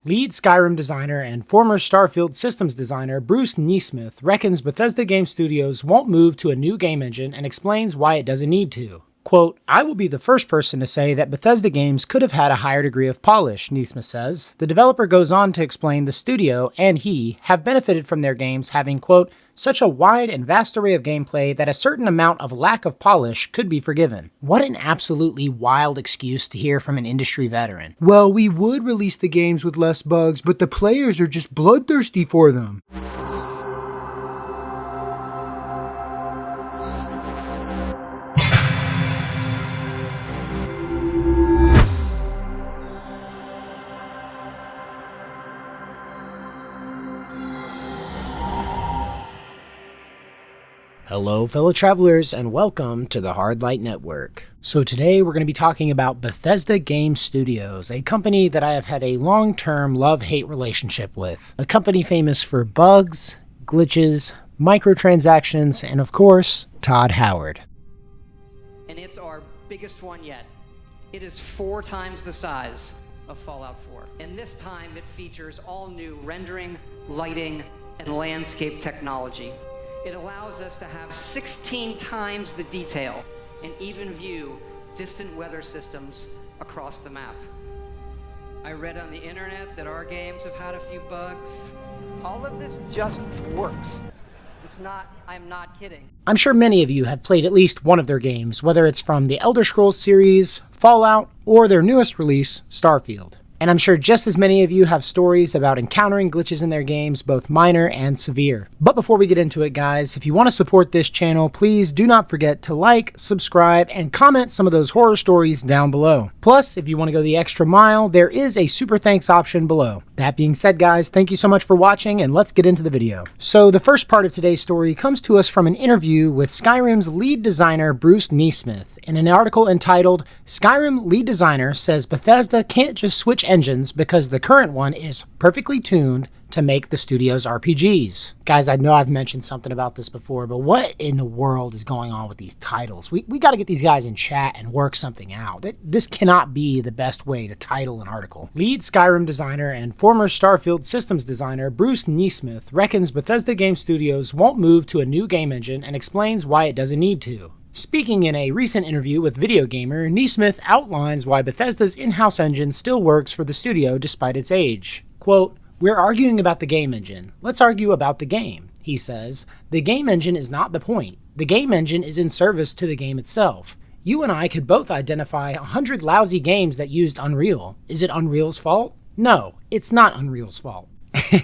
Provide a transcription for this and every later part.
Lead Skyrim designer and former Starfield systems designer Bruce Nesmith reckons Bethesda Game Studios won't move to a new game engine and explains why it doesn't need to. Quote, "I will be the first person to say that Bethesda games could have had a higher degree of polish," Nesmith says. The developer goes on to explain the studio and he have benefited from their games having, quote, "such a wide and vast array of gameplay that a certain amount of lack of polish could be forgiven." What an absolutely wild excuse to hear from an industry veteran. Well, we would release the games with less bugs, but the players are just bloodthirsty for them. Hello fellow travelers and welcome to the Hard Light Network. So today we're going to be talking about Bethesda Game Studios, a company that I have had a long-term love-hate relationship with. A company famous for bugs, glitches, microtransactions, and of course, Todd Howard. And it's our biggest one yet. It is 4 times the size of Fallout 4. And this time it features all new rendering, lighting, and landscape technology. It allows us to have 16 times the detail and even view distant weather systems across the map. I read on the internet that our games have had a few bugs. All of this just works. I'm not kidding. I'm sure many of you have played at least one of their games, whether it's from the Elder Scrolls series, Fallout, or their newest release, Starfield. And I'm sure just as many of you have stories about encountering glitches in their games, both minor and severe. But before we get into it, guys, if you want to support this channel, please do not forget to like, subscribe, and comment some of those horror stories down below. Plus, if you want to go the extra mile, there is a super thanks option below. That being said, guys, thank you so much for watching, and let's get into the video. So the first part of today's story comes to us from an interview with Skyrim's lead designer, Bruce Nesmith, in an article entitled, "Skyrim Lead Designer Says Bethesda Can't Just Switch Engines because the current one is perfectly tuned to make the studio's RPGs." Guys, I know I've mentioned something about this before, but what in the world is going on with these titles? We got to get these guys in chat and work something out. This cannot be the best way to title an article. Lead Skyrim designer and former Starfield systems designer Bruce Nesmith reckons Bethesda Game Studios won't move to a new game engine and explains why it doesn't need to. Speaking in a recent interview with Video Gamer, Nesmith outlines why Bethesda's in-house engine still works for the studio despite its age. Quote, "We're arguing about the game engine. Let's argue about the game," he says. "The game engine is not the point. The game engine is in service to the game itself. You and I could both identify 100 lousy games that used Unreal. Is it Unreal's fault? No, it's not Unreal's fault."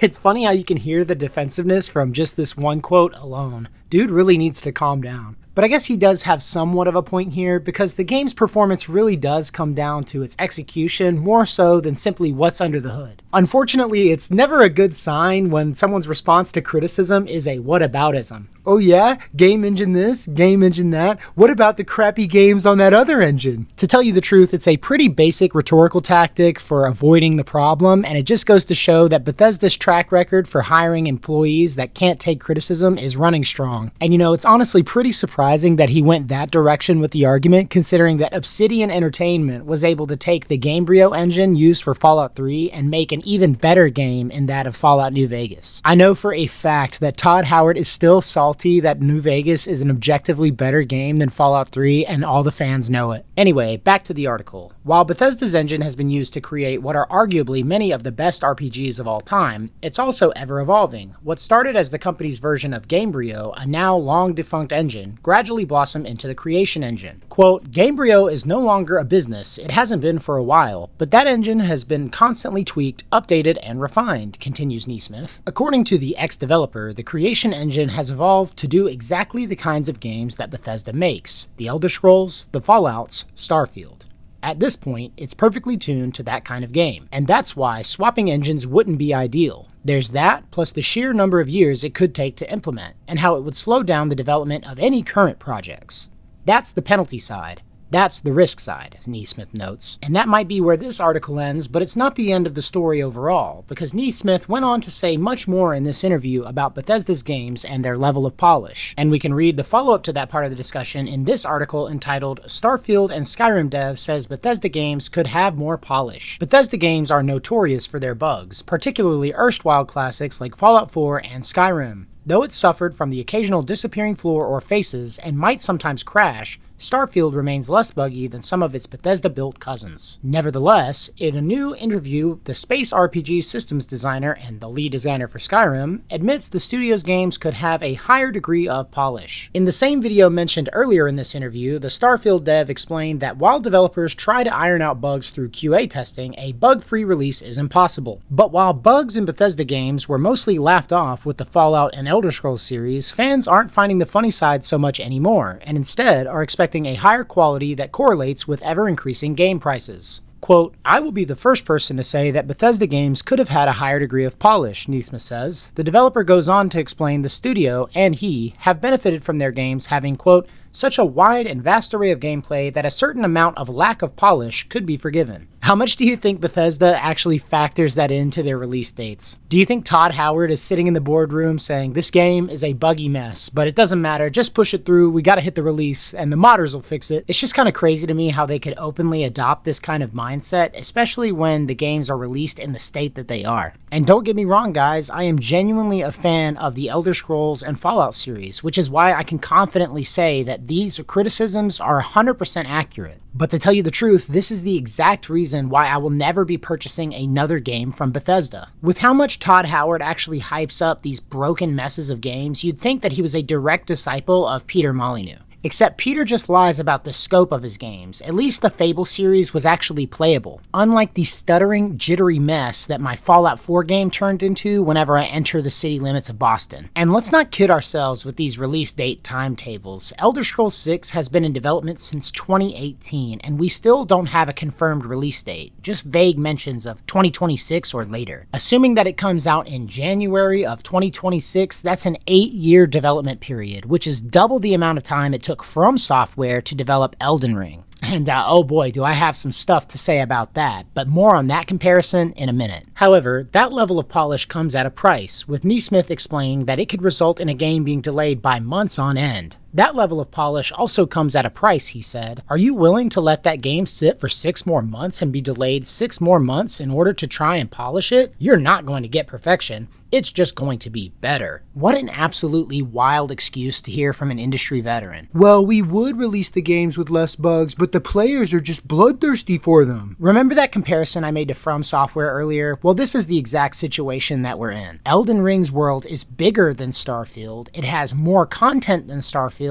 It's funny how you can hear the defensiveness from just this one quote alone. Dude really needs to calm down. But I guess he does have somewhat of a point here, because the game's performance really does come down to its execution more so than simply what's under the hood. Unfortunately, it's never a good sign when someone's response to criticism is a whataboutism. "Oh yeah? Game engine this, game engine that? What about the crappy games on that other engine?" To tell you the truth, it's a pretty basic rhetorical tactic for avoiding the problem, and it just goes to show that Bethesda's track record for hiring employees that can't take criticism is running strong. And you know, it's honestly pretty surprising that he went that direction with the argument, considering that Obsidian Entertainment was able to take the Gamebryo engine used for Fallout 3 and make an even better game in that of Fallout New Vegas. I know for a fact that Todd Howard is still salty that New Vegas is an objectively better game than Fallout 3, and all the fans know it. Anyway, back to the article. While Bethesda's engine has been used to create what are arguably many of the best RPGs of all time, it's also ever evolving. What started as the company's version of Gamebryo, a now long defunct engine, gradually blossomed into the Creation Engine. Quote, "Gamebryo is no longer a business. It hasn't been for a while, but that engine has been constantly tweaked, updated, and refined," continues Nesmith. According to the ex-developer, the Creation Engine has evolved to do exactly the kinds of games that Bethesda makes: the Elder Scrolls, the Fallouts, Starfield. At this point, it's perfectly tuned to that kind of game, and that's why swapping engines wouldn't be ideal. There's that, plus the sheer number of years it could take to implement, and how it would slow down the development of any current projects. That's the penalty side. That's the risk side, Neesmith notes. And that might be where this article ends, but it's not the end of the story overall, because Neesmith went on to say much more in this interview about Bethesda's games and their level of polish. And we can read the follow-up to that part of the discussion in this article entitled Starfield and Skyrim Dev Says Bethesda Games Could Have More Polish. Bethesda games are notorious for their bugs, particularly erstwhile classics like Fallout 4 and Skyrim. Though it suffered from the occasional disappearing floor or faces and might sometimes crash, Starfield remains less buggy than some of its Bethesda-built cousins. Nevertheless, in a new interview, the space RPG systems designer and the lead designer for Skyrim admits the studio's games could have a higher degree of polish. In the same video mentioned earlier in this interview, the Starfield dev explained that while developers try to iron out bugs through QA testing, a bug-free release is impossible. But while bugs in Bethesda games were mostly laughed off with the Fallout and Elder Scrolls series, fans aren't finding the funny side so much anymore, and instead are expecting a higher quality that correlates with ever-increasing game prices. Quote, I will be the first person to say that Bethesda games could have had a higher degree of polish, Neesmith says. The developer goes on to explain the studio and he have benefited from their games having, quote, such a wide and vast array of gameplay that a certain amount of lack of polish could be forgiven. How much do you think Bethesda actually factors that into their release dates? Do you think Todd Howard is sitting in the boardroom saying, this game is a buggy mess, but it doesn't matter, just push it through, we gotta hit the release, and the modders will fix it? It's just kind of crazy to me how they could openly adopt this kind of mindset, especially when the games are released in the state that they are. And don't get me wrong, guys, I am genuinely a fan of the Elder Scrolls and Fallout series, which is why I can confidently say that these criticisms are 100% accurate. But to tell you the truth, this is the exact reason why I will never be purchasing another game from Bethesda. With how much Todd Howard actually hypes up these broken messes of games, you'd think that he was a direct disciple of Peter Molyneux. Except Peter just lies about the scope of his games. At least the Fable series was actually playable, unlike the stuttering, jittery mess that my Fallout 4 game turned into whenever I enter the city limits of Boston. And let's not kid ourselves with these release date timetables. Elder Scrolls 6 has been in development since 2018, and we still don't have a confirmed release date, just vague mentions of 2026 or later. Assuming that it comes out in January of 2026, that's an 8-year development period, which is double the amount of time it took From Software to develop Elden Ring. And oh boy, do I have some stuff to say about that, but more on that comparison in a minute. However, that level of polish comes at a price, with Neesmith explaining that it could result in a game being delayed by months on end. That level of polish also comes at a price, he said. Are you willing to let that game sit for 6 more months and be delayed 6 more months in order to try and polish it? You're not going to get perfection. It's just going to be better. What an absolutely wild excuse to hear from an industry veteran. Well, we would release the games with less bugs, but the players are just bloodthirsty for them. Remember that comparison I made to From Software earlier? Well, this is the exact situation that we're in. Elden Ring's world is bigger than Starfield, it has more content than Starfield,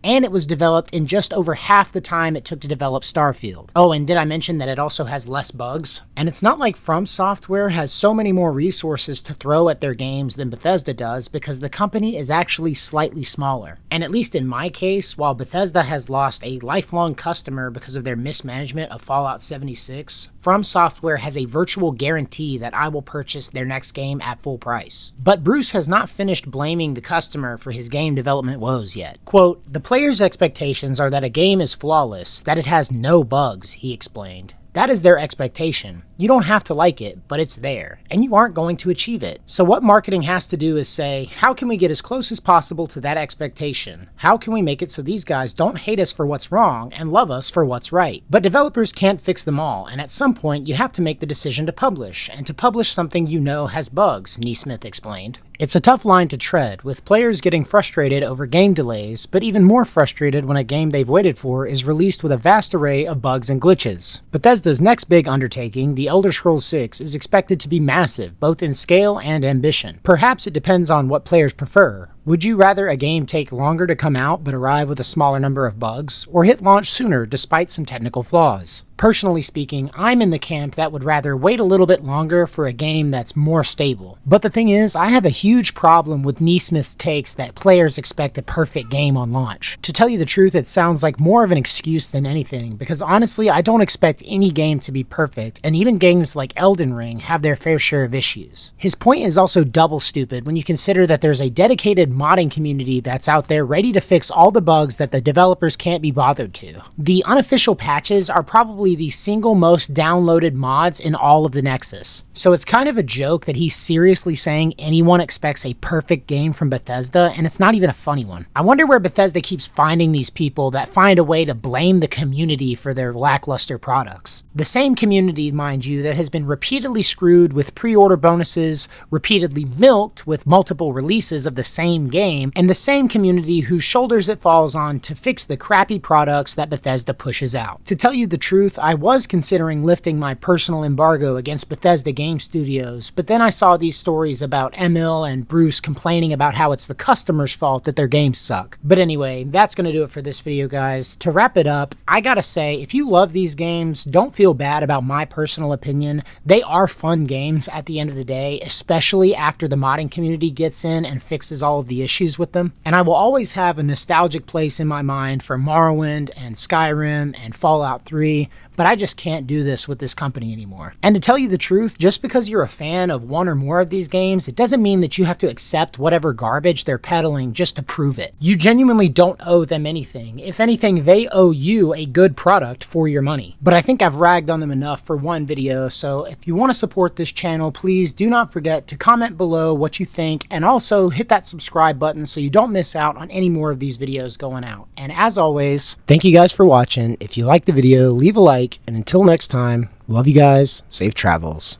and it was developed in just over half the time it took to develop Starfield. Oh, and did I mention that it also has less bugs? And it's not like From Software has so many more resources to throw at their games than Bethesda does, because the company is actually slightly smaller. And at least in my case, while Bethesda has lost a lifelong customer because of their mismanagement of Fallout 76, From Software has a virtual guarantee that I will purchase their next game at full price. But Bruce has not finished blaming the customer for his game development woes yet. Quote, the players' expectations are that a game is flawless, that it has no bugs, he explained. That is their expectation. You don't have to like it, but it's there, and you aren't going to achieve it. So what marketing has to do is say, how can we get as close as possible to that expectation? How can we make it so these guys don't hate us for what's wrong and love us for what's right? But developers can't fix them all, and at some point you have to make the decision to publish, and to publish something you know has bugs, Neesmith explained. It's a tough line to tread, with players getting frustrated over game delays, but even more frustrated when a game they've waited for is released with a vast array of bugs and glitches. Bethesda's next big undertaking, The Elder Scrolls 6, is expected to be massive, both in scale and ambition. Perhaps it depends on what players prefer. Would you rather a game take longer to come out but arrive with a smaller number of bugs, or hit launch sooner despite some technical flaws? Personally speaking, I'm in the camp that would rather wait a little bit longer for a game that's more stable. But the thing is, I have a huge problem with Neesmith's takes that players expect a perfect game on launch. To tell you the truth, it sounds like more of an excuse than anything, because honestly, I don't expect any game to be perfect, and even games like Elden Ring have their fair share of issues. His point is also double stupid when you consider that there's a dedicated dedicated modding community that's out there ready to fix all the bugs that the developers can't be bothered to. The unofficial patches are probably the single most downloaded mods in all of the Nexus. So it's kind of a joke that he's seriously saying anyone expects a perfect game from Bethesda, and it's not even a funny one. I wonder where Bethesda keeps finding these people that find a way to blame the community for their lackluster products. The same community, mind you, that has been repeatedly screwed with pre-order bonuses, repeatedly milked with multiple releases of the same game, and the same community whose shoulders it falls on to fix the crappy products that Bethesda pushes out. To tell you the truth, I was considering lifting my personal embargo against Bethesda Game Studios, but then I saw these stories about Emil and Bruce complaining about how it's the customer's fault that their games suck. But anyway, that's going to do it for this video, guys. To wrap it up, I gotta say, if you love these games, don't feel bad about my personal opinion. They are fun games at the end of the day, especially after the modding community gets in and fixes all of the issues with them. And I will always have a nostalgic place in my mind for Morrowind and Skyrim and Fallout 3, but I just can't do this with this company anymore. And to tell you the truth, just because you're a fan of one or more of these games, it doesn't mean that you have to accept whatever garbage they're peddling just to prove it. You genuinely don't owe them anything. If anything, they owe you a good product for your money. But I think I've ragged on them enough for one video, so if you want to support this channel, please do not forget to comment below what you think, and also hit that subscribe button so you don't miss out on any more of these videos going out. And as always, thank you guys for watching. If you liked the video, leave a like, and until next time, love you guys, safe travels.